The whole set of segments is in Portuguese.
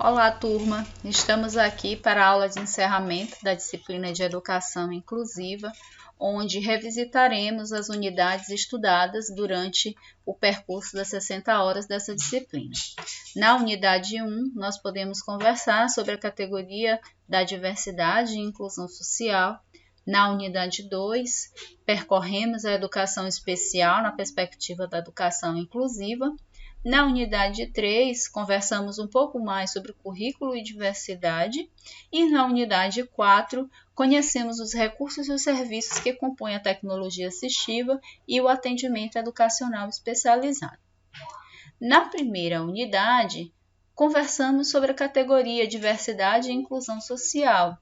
Olá, turma! Estamos aqui para a aula de encerramento da disciplina de Educação Inclusiva, onde revisitaremos as unidades estudadas durante o percurso das 60 horas dessa disciplina. Na unidade 1, nós podemos conversar sobre a categoria da diversidade e inclusão social. Na unidade 2, percorremos a educação especial na perspectiva da educação inclusiva. Na unidade 3, conversamos um pouco mais sobre o currículo e diversidade. E na unidade 4, conhecemos os recursos e os serviços que compõem a tecnologia assistiva e o atendimento educacional especializado. Na primeira unidade, conversamos sobre a categoria diversidade e inclusão social,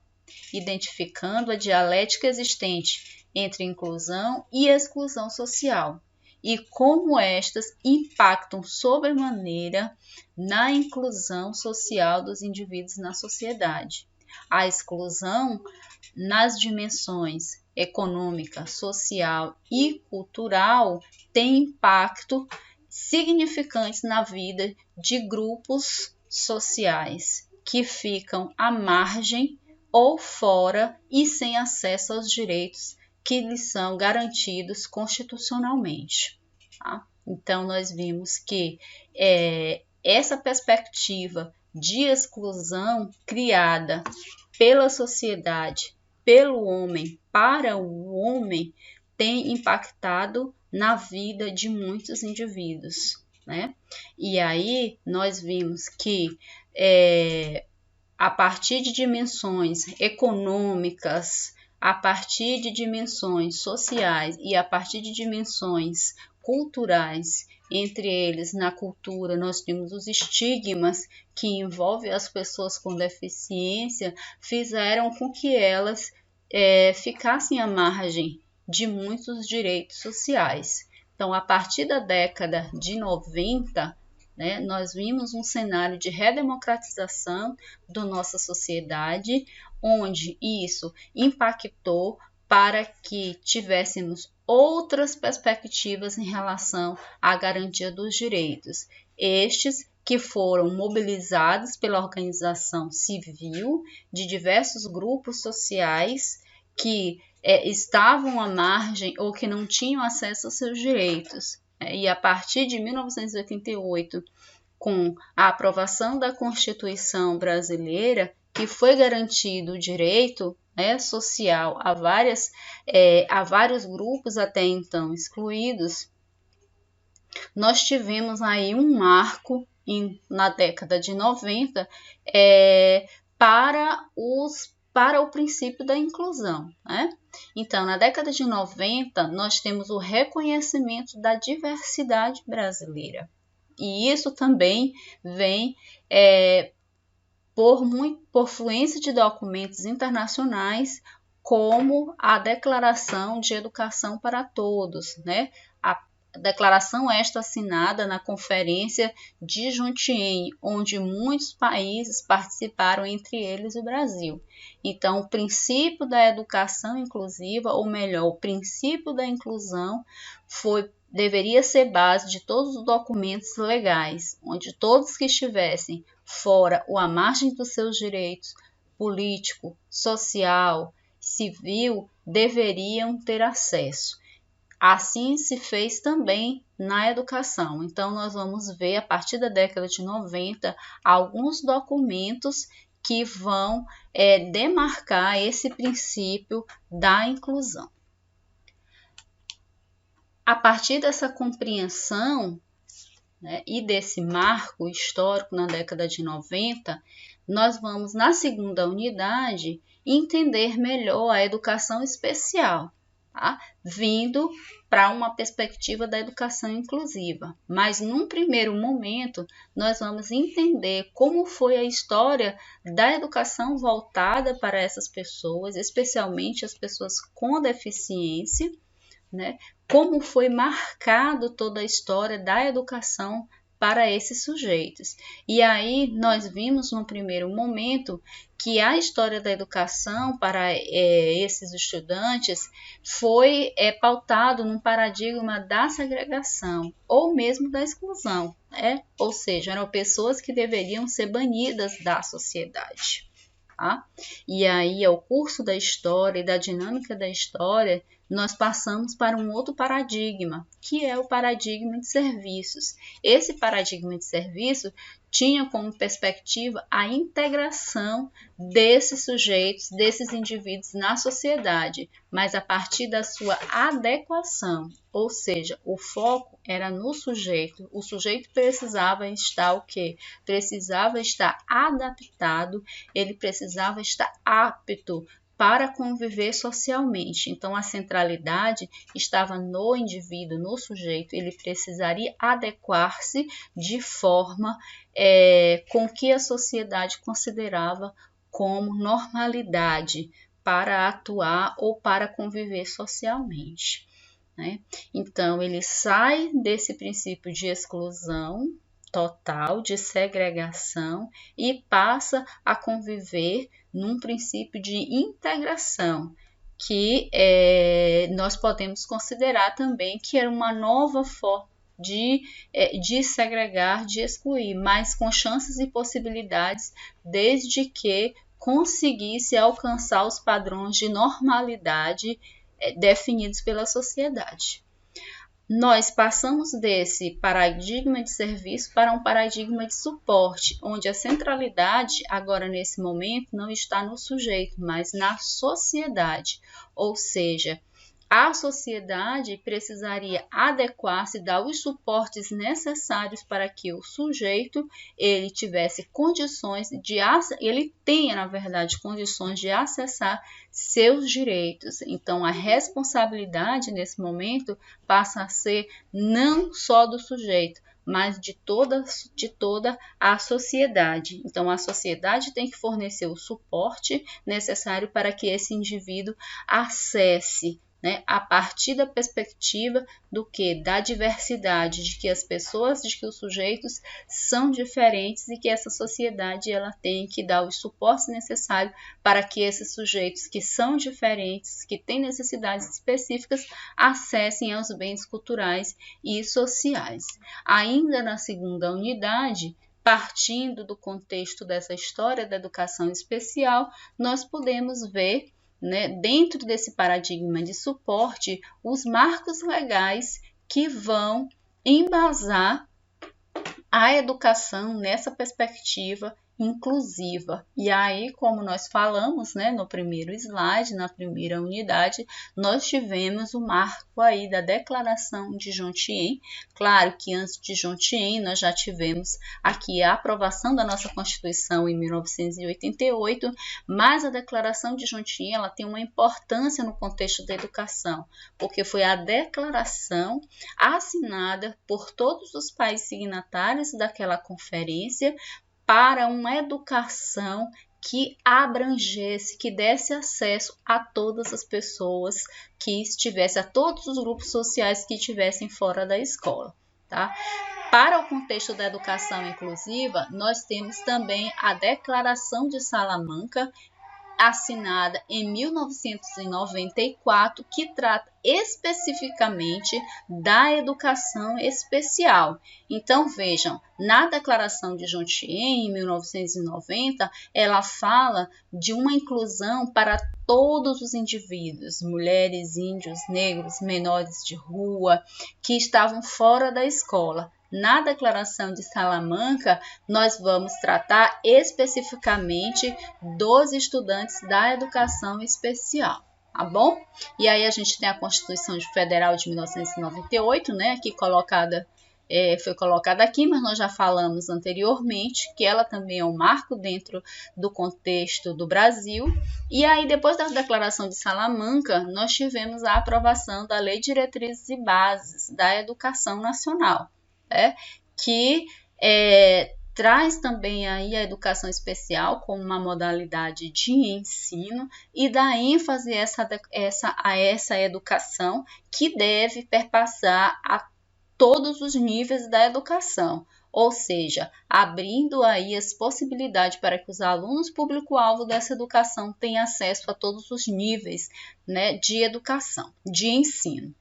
identificando a dialética existente entre inclusão e exclusão social, e como estas impactam sobremaneira na inclusão social dos indivíduos na sociedade. A exclusão nas dimensões econômica, social e cultural tem impacto significantes na vida de grupos sociais que ficam à margem ou fora e sem acesso aos direitos que lhes são garantidos constitucionalmente. Tá? Então, nós vimos que essa perspectiva de exclusão criada pela sociedade, pelo homem, para o homem, tem impactado na vida de muitos indivíduos, né? E aí, nós vimos que a partir de dimensões econômicas, a partir de dimensões sociais e a partir de dimensões culturais, entre eles na cultura nós temos os estigmas que envolvem as pessoas com deficiência, fizeram com que elas ficassem à margem de muitos direitos sociais. Então, a partir da década de 90, nós vimos um cenário de redemocratização da nossa sociedade, onde isso impactou para que tivéssemos outras perspectivas em relação à garantia dos direitos. Estes que foram mobilizados pela organização civil de diversos grupos sociais que estavam à margem ou que não tinham acesso aos seus direitos. E a partir de 1988, com a aprovação da Constituição brasileira, que foi garantido o direito social a vários grupos até então excluídos, nós tivemos aí um marco na década de 90 para o princípio da inclusão. Então, na década de 90, nós temos o reconhecimento da diversidade brasileira. E isso também vem por fluência de documentos internacionais, como a Declaração de Educação para Todos, A declaração esta assinada na Conferência de Juntienne, onde muitos países participaram, entre eles o Brasil. Então, o princípio da educação inclusiva, ou melhor, o princípio da inclusão, deveria ser base de todos os documentos legais, onde todos que estivessem fora ou à margem dos seus direitos político, social, civil, deveriam ter acesso. Assim se fez também na educação. Então, nós vamos ver, a partir da década de 90, alguns documentos que vão demarcar esse princípio da inclusão. A partir dessa compreensão e desse marco histórico na década de 90, nós vamos, na segunda unidade, entender melhor a educação especial, vindo para uma perspectiva da educação inclusiva. Mas, num primeiro momento, nós vamos entender como foi a história da educação voltada para essas pessoas, especialmente as pessoas com deficiência, como foi marcado toda a história da educação para esses sujeitos. E aí nós vimos no primeiro momento que a história da educação para esses estudantes foi pautado num paradigma da segregação ou mesmo da exclusão, ou seja, eram pessoas que deveriam ser banidas da sociedade. Tá? E aí, ao curso da história e da dinâmica da história, nós passamos para um outro paradigma, que é o paradigma de serviços. Esse paradigma de serviço tinha como perspectiva a integração desses sujeitos, desses indivíduos na sociedade, mas a partir da sua adequação, ou seja, o foco era no sujeito. O sujeito precisava estar o quê? Precisava estar adaptado, ele precisava estar apto para conviver socialmente. Então, a centralidade estava no indivíduo, no sujeito. Ele precisaria adequar-se de forma com que a sociedade considerava como normalidade para atuar ou para conviver socialmente, né? Então, ele sai desse princípio de exclusão total, de segregação, e passa a conviver num princípio de integração, que nós podemos considerar também que era uma nova forma de segregar, de excluir, mas com chances e possibilidades, desde que conseguisse alcançar os padrões de normalidade definidos pela sociedade. Nós passamos desse paradigma de serviço para um paradigma de suporte, onde a centralidade, agora nesse momento, não está no sujeito, mas na sociedade. Ou seja, a sociedade precisaria adequar-se, dar os suportes necessários para que o sujeito ele tivesse condições de ele tenha, na verdade, condições de acessar seus direitos. Então, a responsabilidade nesse momento passa a ser não só do sujeito, mas de toda a sociedade. Então, a sociedade tem que fornecer o suporte necessário para que esse indivíduo acesse, a partir da perspectiva do que? Da diversidade, de que as pessoas, de que os sujeitos são diferentes e que essa sociedade ela tem que dar os suportes necessários para que esses sujeitos que são diferentes, que têm necessidades específicas, acessem aos bens culturais e sociais. Ainda na segunda unidade, partindo do contexto dessa história da educação especial, nós podemos ver, dentro desse paradigma de suporte, os marcos legais que vão embasar a educação nessa perspectiva inclusiva. E aí, como nós falamos, no primeiro slide, na primeira unidade, nós tivemos o marco aí da Declaração de Jontien. Claro que antes de Jontien, nós já tivemos aqui a aprovação da nossa Constituição em 1988, mas a Declaração de Jontien ela tem uma importância no contexto da educação, porque foi a declaração assinada por todos os países signatários daquela conferência para uma educação que abrangesse, que desse acesso a todas as pessoas que estivessem, a todos os grupos sociais que estivessem fora da escola, tá? Para o contexto da educação inclusiva, nós temos também a Declaração de Salamanca, assinada em 1994, que trata especificamente da educação especial. Então, vejam, na Declaração de Jontien, em 1990, ela fala de uma inclusão para todos os indivíduos, mulheres, índios, negros, menores de rua, que estavam fora da escola. Na Declaração de Salamanca, nós vamos tratar especificamente dos estudantes da educação especial, tá bom? E aí a gente tem a Constituição Federal de 1998, aqui foi colocada aqui, mas nós já falamos anteriormente que ela também é um marco dentro do contexto do Brasil. E aí, depois da Declaração de Salamanca, nós tivemos a aprovação da Lei de Diretrizes e Bases da Educação Nacional, que traz também aí a educação especial como uma modalidade de ensino e dá ênfase a essa educação que deve perpassar a todos os níveis da educação, ou seja, abrindo aí as possibilidades para que os alunos público-alvo dessa educação tenham acesso a todos os níveis, né, de educação, de ensino.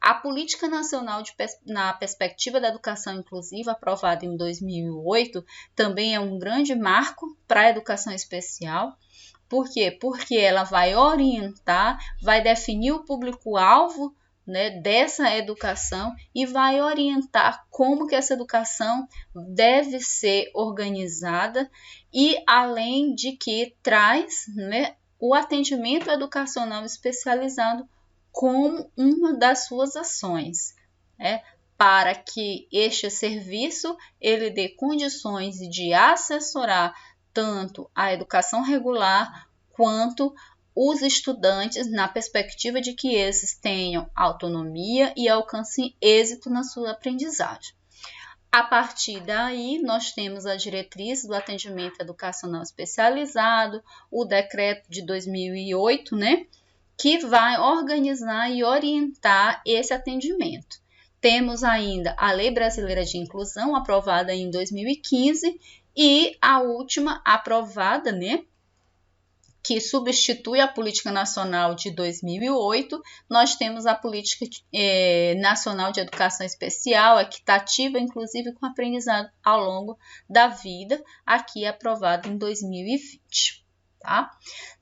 A Política Nacional na Perspectiva da Educação Inclusiva, aprovada em 2008, também é um grande marco para a educação especial. Por quê? Porque ela vai orientar, vai definir o público-alvo, né, dessa educação e vai orientar como que essa educação deve ser organizada e além de que traz, né, o atendimento educacional especializado como uma das suas ações, né, para que este serviço ele dê condições de assessorar tanto a educação regular quanto os estudantes na perspectiva de que esses tenham autonomia e alcancem êxito na sua aprendizagem. A partir daí, nós temos a diretriz do atendimento educacional especializado, o decreto de 2008, né, que vai organizar e orientar esse atendimento. Temos ainda a Lei Brasileira de Inclusão, aprovada em 2015, e a última aprovada, né, que substitui a Política Nacional de 2008, nós temos a Política Nacional de Educação Especial, equitativa, inclusive com aprendizado ao longo da vida, aqui aprovada em 2020. Tá?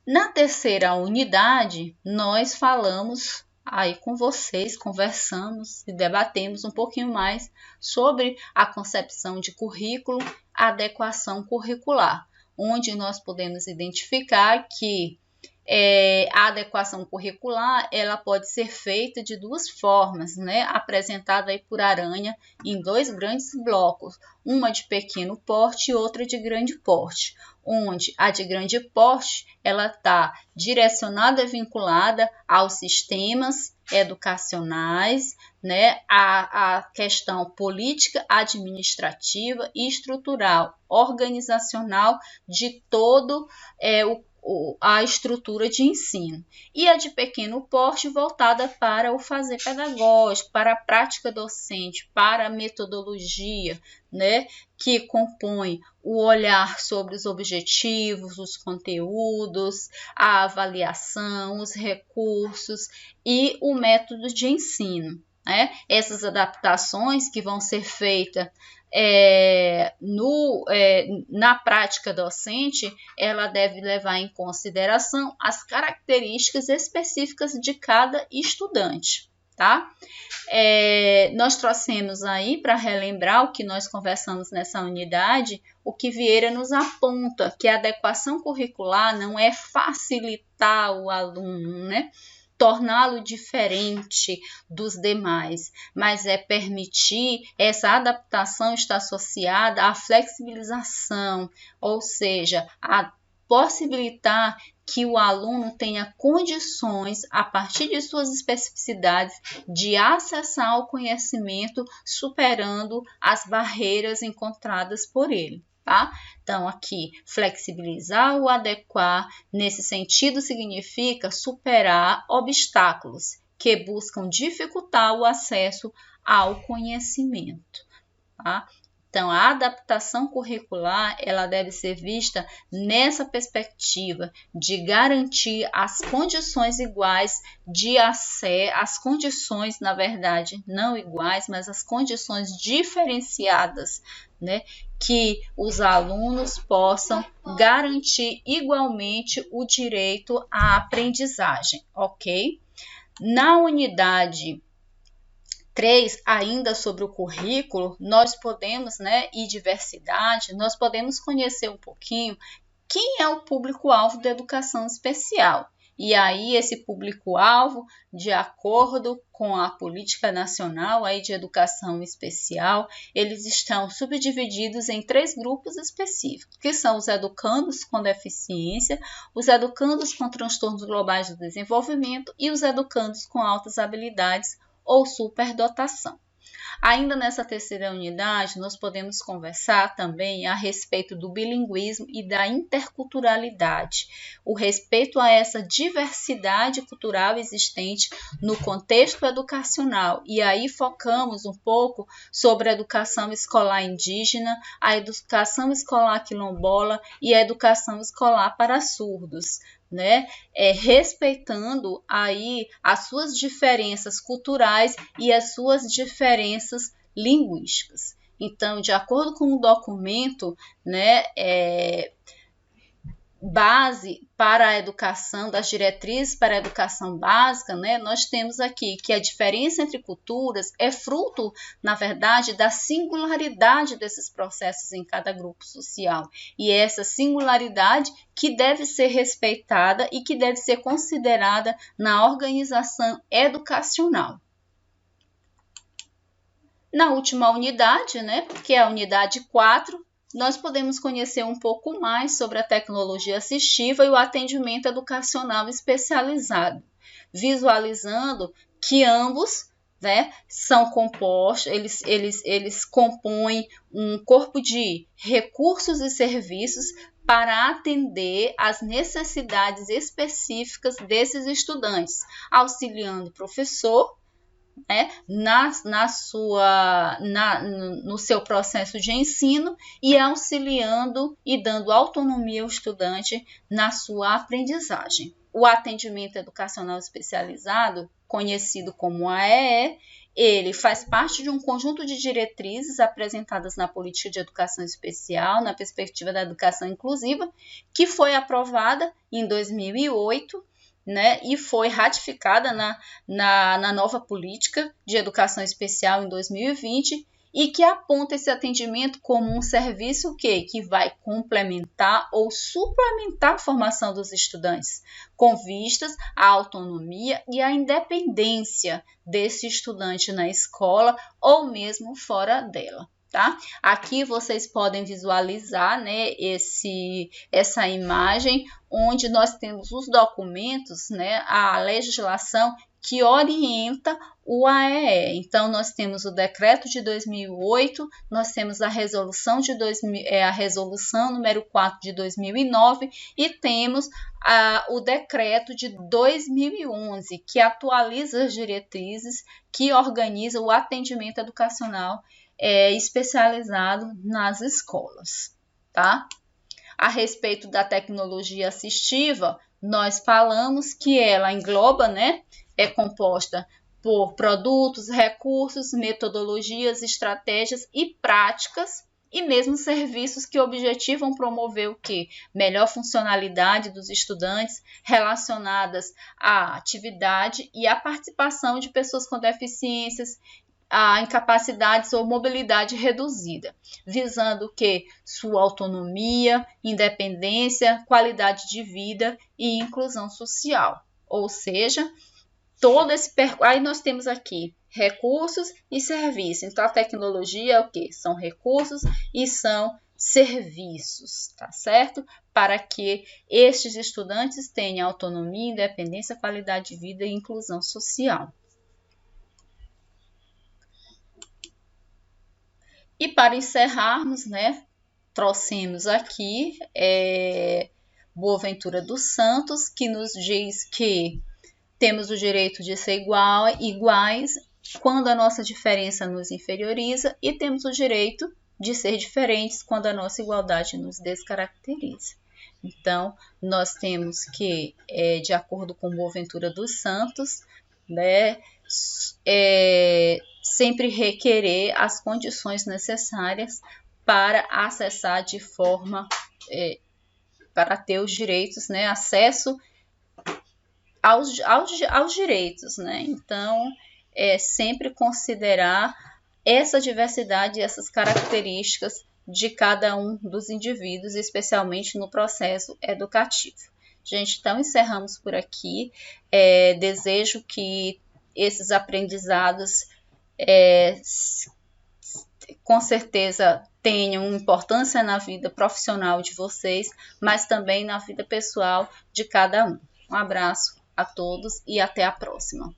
Na terceira unidade, nós falamos aí com vocês, conversamos e debatemos um pouquinho mais sobre a concepção de currículo, adequação curricular, onde nós podemos identificar que a adequação curricular ela pode ser feita de duas formas, né? Apresentada aí por Aranha em dois grandes blocos, uma de pequeno porte e outra de grande porte, onde a de grande porte ela está direcionada e vinculada aos sistemas educacionais, né? A questão política, administrativa e estrutural, organizacional de todo a estrutura de ensino. E a de pequeno porte voltada para o fazer pedagógico, para a prática docente, para a metodologia, né, que compõe o olhar sobre os objetivos, os conteúdos, a avaliação, os recursos e o método de ensino. Né? Essas adaptações que vão ser feitas na prática docente, ela deve levar em consideração as características específicas de cada estudante. Tá? Nós trouxemos aí para relembrar o que nós conversamos nessa unidade, o que Vieira nos aponta, que a adequação curricular não é facilitar o aluno, né? Torná-lo diferente dos demais, mas é permitir essa adaptação está associada à flexibilização, ou seja, a possibilitar que o aluno tenha condições, a partir de suas especificidades, de acessar o conhecimento, superando as barreiras encontradas por ele. Tá? Então, aqui, flexibilizar ou adequar, nesse sentido, significa superar obstáculos que buscam dificultar o acesso ao conhecimento. Tá? Então, a adaptação curricular, ela deve ser vista nessa perspectiva de garantir as condições iguais de acesso, as condições, na verdade, não iguais, mas as condições diferenciadas, né, que os alunos possam garantir igualmente o direito à aprendizagem, ok? Na unidade 3, ainda sobre o currículo, nós podemos, né, e diversidade, nós podemos conhecer um pouquinho quem é o público-alvo da educação especial. E aí, esse público-alvo, de acordo com a Política Nacional aí de Educação Especial, eles estão subdivididos em 3 grupos específicos, que são os educandos com deficiência, os educandos com transtornos globais do desenvolvimento e os educandos com altas habilidades ou superdotação. Ainda nessa terceira unidade, nós podemos conversar também a respeito do bilinguismo e da interculturalidade, o respeito a essa diversidade cultural existente no contexto educacional. E aí focamos um pouco sobre a educação escolar indígena, a educação escolar quilombola e a educação escolar para surdos, né? Respeitando aí as suas diferenças culturais e as suas diferenças linguísticas. Então, de acordo com o documento, né, base para a educação, das diretrizes para a educação básica, né, nós temos aqui que a diferença entre culturas é fruto, na verdade, da singularidade desses processos em cada grupo social. E é essa singularidade que deve ser respeitada e que deve ser considerada na organização educacional. Na última unidade, né, que é a unidade 4, nós podemos conhecer um pouco mais sobre a tecnologia assistiva e o atendimento educacional especializado, visualizando que ambos, né, são compostos, eles compõem um corpo de recursos e serviços para atender às necessidades específicas desses estudantes, auxiliando o professor, né, no seu processo de ensino e auxiliando e dando autonomia ao estudante na sua aprendizagem. O atendimento educacional especializado, conhecido como AEE, ele faz parte de um conjunto de diretrizes apresentadas na Política de Educação Especial, na perspectiva da educação inclusiva, que foi aprovada em 2008, né, e foi ratificada na nova política de educação especial em 2020 e que aponta esse atendimento como um serviço que vai complementar ou suplementar a formação dos estudantes, com vistas à autonomia e à independência desse estudante na escola ou mesmo fora dela. Tá? Aqui vocês podem visualizar, né, essa imagem onde nós temos os documentos, né, a legislação que orienta o AEE. Então, nós temos o decreto de 2008, nós temos a resolução a resolução número 4 de 2009 e temos o decreto de 2011, que atualiza as diretrizes que organiza o atendimento educacional especializado nas escolas, tá? A respeito da tecnologia assistiva, nós falamos que ela engloba, né, é composta por produtos, recursos, metodologias, estratégias e práticas e mesmo serviços que objetivam promover o quê? Melhor funcionalidade dos estudantes relacionadas à atividade e à participação de pessoas com deficiências, a incapacidades ou mobilidade reduzida, visando que sua autonomia, independência, qualidade de vida e inclusão social. Ou seja, todo esse percurso. Aí nós temos aqui recursos e serviços. Então, a tecnologia é o quê? São recursos e são serviços, tá certo? Para que estes estudantes tenham autonomia, independência, qualidade de vida e inclusão social. E para encerrarmos, né, trouxemos aqui Boaventura dos Santos, que nos diz que temos o direito de ser iguais quando a nossa diferença nos inferioriza e temos o direito de ser diferentes quando a nossa igualdade nos descaracteriza. Então, nós temos que, de acordo com Boaventura dos Santos, né, sempre requerer as condições necessárias para acessar de forma, para ter os direitos, né, acesso aos direitos, né? Então, sempre considerar essa diversidade e essas características de cada um dos indivíduos, especialmente no processo educativo. Gente, então encerramos por aqui. Desejo que esses aprendizados com certeza tenham importância na vida profissional de vocês, mas também na vida pessoal de cada um. Um abraço a todos e até a próxima.